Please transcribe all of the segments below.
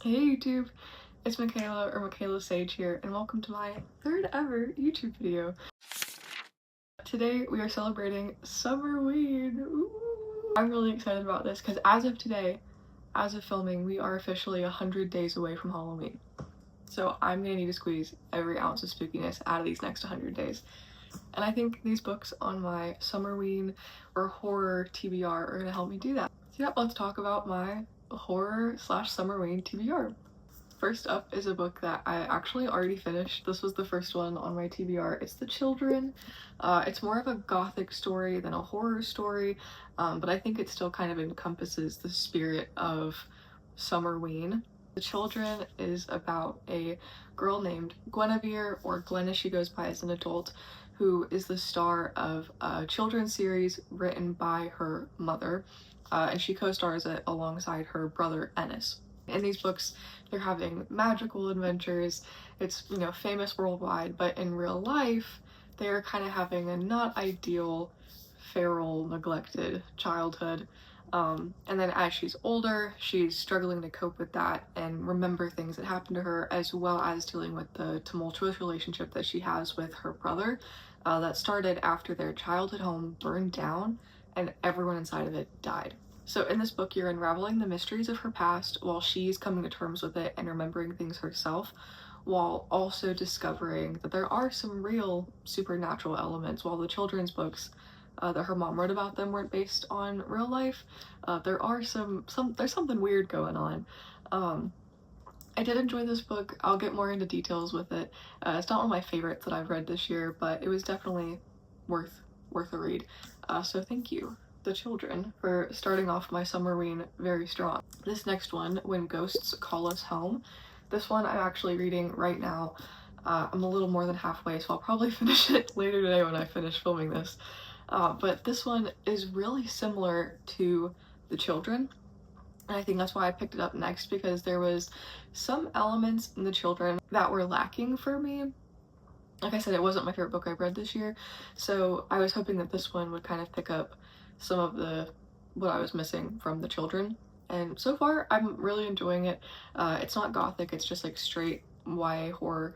Hey YouTube, it's Michaela or Michaela Sage here, and welcome to my third ever YouTube video. Today we are celebrating Summerween. Ooh. I'm really excited about this because as of today, as of filming, we are officially 100 days away from Halloween. So I'm gonna need to squeeze every ounce of spookiness out of these next 100 days. And I think these books on my Summerween or horror TBR are gonna help me do that. So yeah, let's talk about my horror/Summerween TBR. First up is a book that I actually already finished. This was the first one on my TBR. It's The Children. It's more of a gothic story than a horror story, but I think it still kind of encompasses the spirit of Summerween. The Children is about a girl named Guinevere, or Gwen as she goes by as an adult, who is the star of a children's series written by her mother, and she co-stars it alongside her brother Ennis. In these books, they're having magical adventures. It's, you know, famous worldwide, but in real life, they're kind of having a not ideal, feral, neglected childhood. And then as she's older, she's struggling to cope with that and remember things that happened to her, as well as dealing with the tumultuous relationship that she has with her brother that started after their childhood home burned down and everyone inside of it died. So in this book, you're unraveling the mysteries of her past while she's coming to terms with it and remembering things herself, while also discovering that there are some real supernatural elements. While the children's books that her mom wrote about them weren't based on real life, there's something weird going on. I did enjoy this book. I'll get more into details with it. It's not one of my favorites that I've read this year, but it was definitely worth a read. So thank you, The Children, for starting off my Summerween very strong. This next one, When Ghosts Call Us Home. This one I'm actually reading right now. I'm a little more than halfway, so I'll probably finish it later today when I finish filming this. But this one is really similar to The Children, and I think that's why I picked it up next, because there was some elements in The Children that were lacking for me. Like I said, it wasn't my favorite book I've read this year, so I was hoping that this one would kind of pick up some of what I was missing from The Children. And so far, I'm really enjoying it. It's not gothic, it's just like straight YA horror.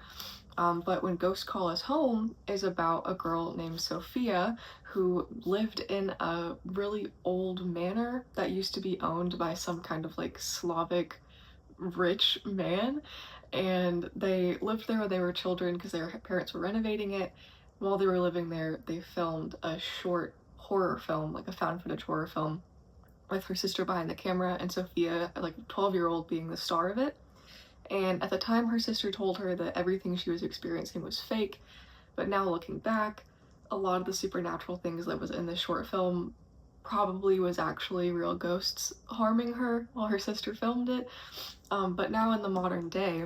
But When Ghosts Call Us Home is about a girl named Sophia who lived in a really old manor that used to be owned by some kind of like Slavic rich man, and they lived there when they were children because their parents were renovating it. While they were living there, they filmed a short horror film, like a found footage horror film, with her sister behind the camera and Sophia, like a 12-year-old, being the star of it. And at the time, her sister told her that everything she was experiencing was fake, but now looking back, a lot of the supernatural things that was in this short film probably was actually real ghosts harming her while her sister filmed it. But now in the modern day,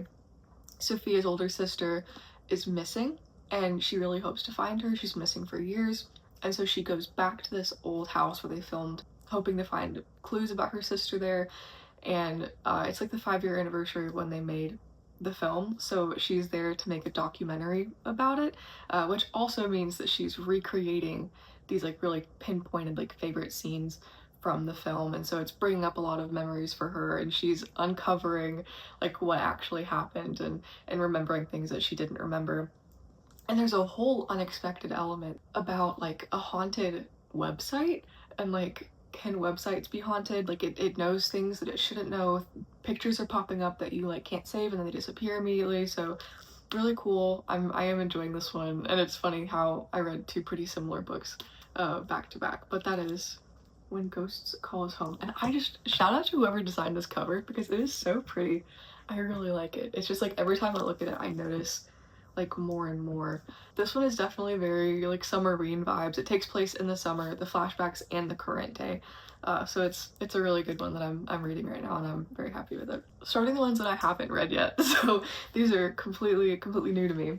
Sophia's older sister is missing, and she really hopes to find her. She's missing for years, and so she goes back to this old house where they filmed, hoping to find clues about her sister there. And it's like the 5-year anniversary of when they made the film, so she's there to make a documentary about it, which also means that she's recreating these like really pinpointed like favorite scenes from the film, and so it's bringing up a lot of memories for her, and she's uncovering like what actually happened and remembering things that she didn't remember. And there's a whole unexpected element about like a haunted website, and like, can websites be haunted? Like it knows things that it shouldn't know. Pictures are popping up that you like can't save and then they disappear immediately. So really cool. I am enjoying this one, and it's funny how I read two pretty similar books back to back. But that is When Ghosts Call Us Home, and I just shout out to whoever designed this cover because it is so pretty. I really like it. It's just like every time I look at it I notice like more and more. This one is definitely very like Summerween vibes. It takes place in the summer, the flashbacks, and the current day. So it's a really good one that I'm reading right now, and I'm very happy with it. Starting the ones that I haven't read yet, so these are completely new to me.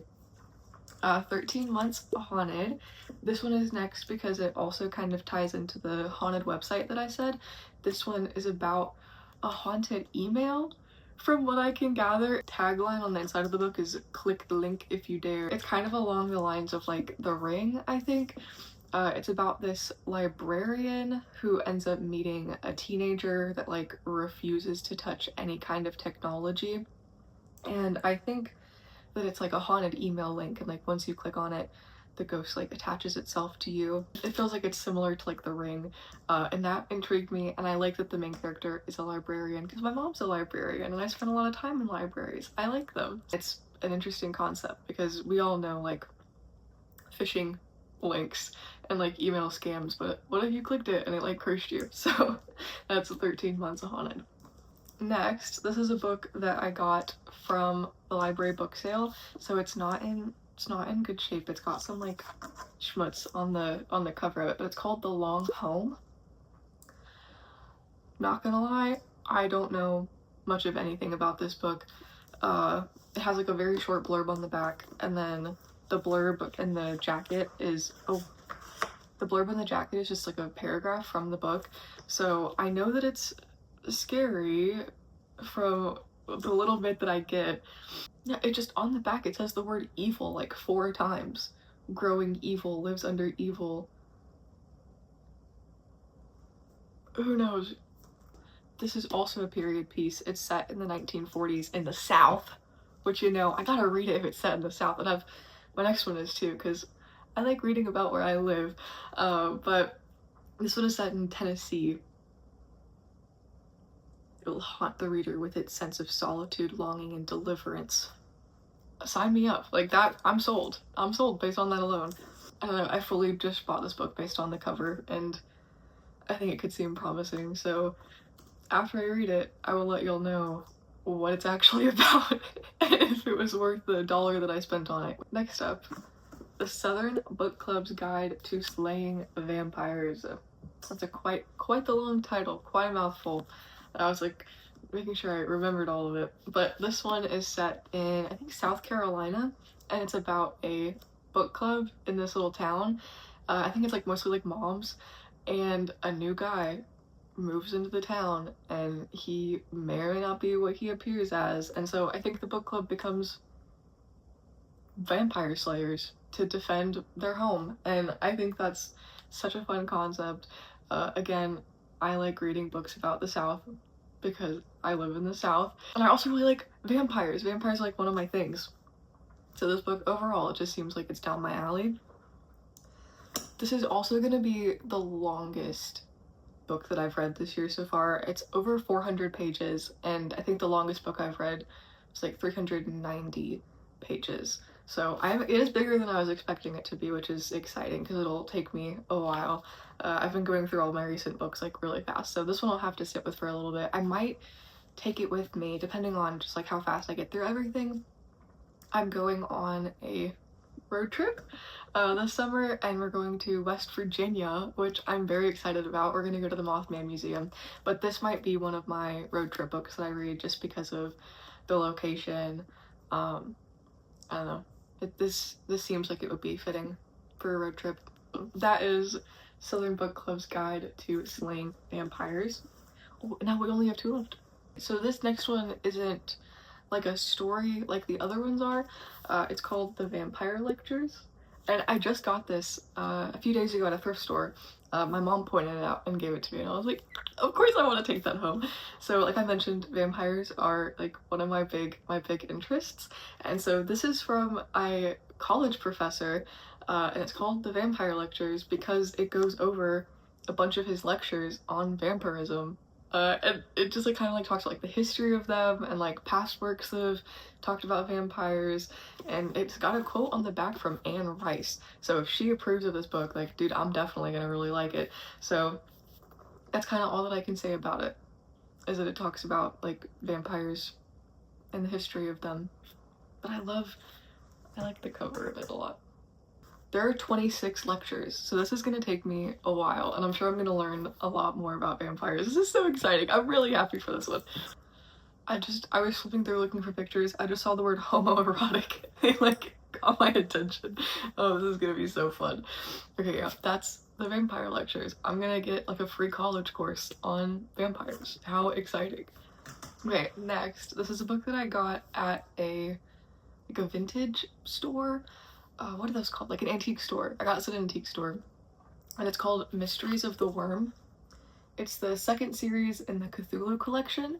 13 Months Haunted. This one is next because it also kind of ties into the haunted website that I said. This one is about a haunted email. From what I can gather, tagline on the inside of the book is "click the link if you dare." It's kind of along the lines of like The Ring, I think. It's about this librarian who ends up meeting a teenager that like refuses to touch any kind of technology. And I think that it's like a haunted email link, and like once you click on it, the ghost like attaches itself to you. It feels like it's similar to like The Ring, and that intrigued me. And I like that the main character is a librarian because my mom's a librarian and I spend a lot of time in libraries. I like them. It's an interesting concept because we all know like phishing links and like email scams, but what if you clicked it and it like cursed you? So that's 13 Months of Haunted. Next, this is a book that I got from the library book sale, so it's not in good shape. It's got some like schmutz on the cover of it, but it's called The Long Home. Not gonna lie, I don't know much of anything about this book. It has like a very short blurb on the back, and then the blurb in the jacket is the blurb in the jacket is just like a paragraph from the book. So I know that it's scary from the little bit that I get. Yeah, it just on the back it says the word evil like 4 times. Growing evil, lives under evil. Who knows? This is also a period piece. It's set in the 1940s in the South, which, you know, I gotta read it if it's set in the South. And my next one is too, because I like reading about where I live. But this one is set in Tennessee. It'll haunt the reader with its sense of solitude, longing, and deliverance. Sign me up. Like that, I'm sold. I'm sold based on that alone. I don't know, I fully just bought this book based on the cover, and I think it could seem promising, so after I read it, I will let y'all know what it's actually about and if it was worth the $1 that I spent on it. Next up, The Southern Book Club's Guide to Slaying Vampires. That's a quite the long title, quite a mouthful. I was like making sure I remembered all of it. But this one is set in, I think, South Carolina, and it's about a book club in this little town. I think it's like mostly like moms, and a new guy moves into the town and he may or may not be what he appears as, and so I think the book club becomes vampire slayers to defend their home, and I think that's such a fun concept. Again, I like reading books about the South because I live in the South, and I also really like vampires. Vampires are like one of my things. So this book overall, it just seems like it's down my alley. This is also gonna be the longest book that I've read this year so far. It's over 400 pages, and I think the longest book I've read was like 390 pages. So it is bigger than I was expecting it to be, which is exciting because it'll take me a while. I've been going through all my recent books like really fast, so this one I'll have to sit with for a little bit. I might take it with me depending on just like how fast I get through everything. I'm going on a road trip this summer, and we're going to West Virginia, which I'm very excited about. We're gonna go to the Mothman Museum, but this might be one of my road trip books that I read just because of the location. I don't know, this seems like it would be fitting for a road trip. That is Southern Book Club's Guide to Slaying Vampires. Oh, now we only have 2 left. So this next one isn't like a story like the other ones are. It's called The Vampire Lectures, and I just got this a few days ago at a thrift store. My mom pointed it out and gave it to me, and I was like, of course I want to take that home. So like I mentioned, vampires are like one of my big interests, and so this is from a college professor, and it's called The Vampire Lectures because it goes over a bunch of his lectures on vampirism. And it just like kind of like talks about like the history of them and like past works that have talked about vampires, and it's got a quote on the back from Anne Rice. So if she approves of this book, like, dude, I'm definitely gonna really like it. So that's kind of all that I can say about it, is that it talks about like vampires and the history of them. But I like the cover of it a lot. There are 26 lectures, so this is gonna take me a while, and I'm sure I'm gonna learn a lot more about vampires. This is so exciting. I'm really happy for this one. I was flipping through looking for pictures. I just saw the word homoerotic. It like got my attention. Oh, this is gonna be so fun. Okay, yeah, that's The Vampire Lectures. I'm gonna get like a free college course on vampires. How exciting. Okay, next, this is a book that I got at a vintage store. What are those called? Like an antique store. I got this at an antique store. and it's called Mysteries of the Worm. It's the second series in the Cthulhu collection.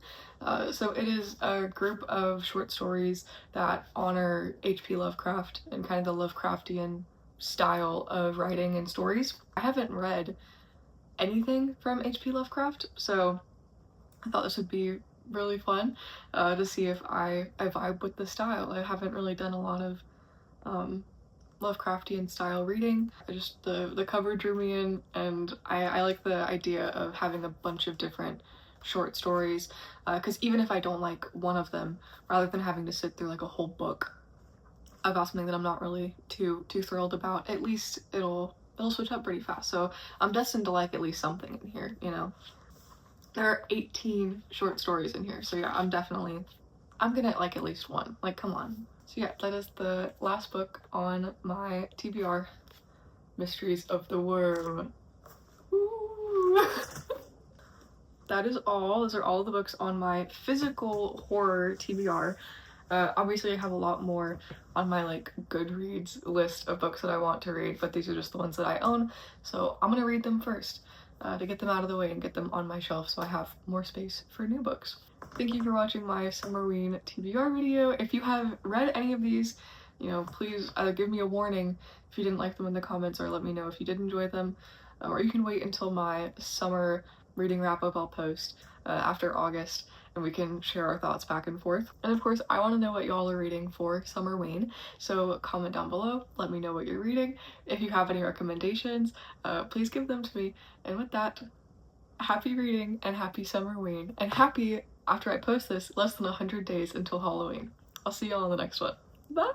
So it is a group of short stories that honor H.P. Lovecraft and kind of the Lovecraftian style of writing and stories. I haven't read anything from H.P. Lovecraft, so I thought this would be really fun to see if I vibe with the style. I haven't really done a lot of Lovecraftian style reading. The cover drew me in, and I like the idea of having a bunch of different short stories, because even if I don't like one of them, rather than having to sit through like a whole book about something that I'm not really too thrilled about, at least it'll switch up pretty fast. So I'm destined to like at least something in here, you know. There are 18 short stories in here, so yeah, I'm gonna like at least one. Like, come on. So yeah, that is the last book on my TBR, Mysteries of the Worm. Ooh. That is all. Those are all the books on my physical horror TBR. Obviously I have a lot more on my like Goodreads list of books that I want to read, but these are just the ones that I own, so I'm gonna read them first to get them out of the way and get them on my shelf so I have more space for new books. Thank you for watching my Summerween TBR video. If you have read any of these, you know, please either give me a warning if you didn't like them in the comments, or let me know if you did enjoy them, or you can wait until my summer reading wrap-up I'll post after August, and we can share our thoughts back and forth. And of course, I want to know what y'all are reading for Summerween, so comment down below, let me know what you're reading. If you have any recommendations, please give them to me. And with that, happy reading and happy Summerween, and happy, after I post this, less than 100 days until Halloween. I'll see y'all in the next one. Bye!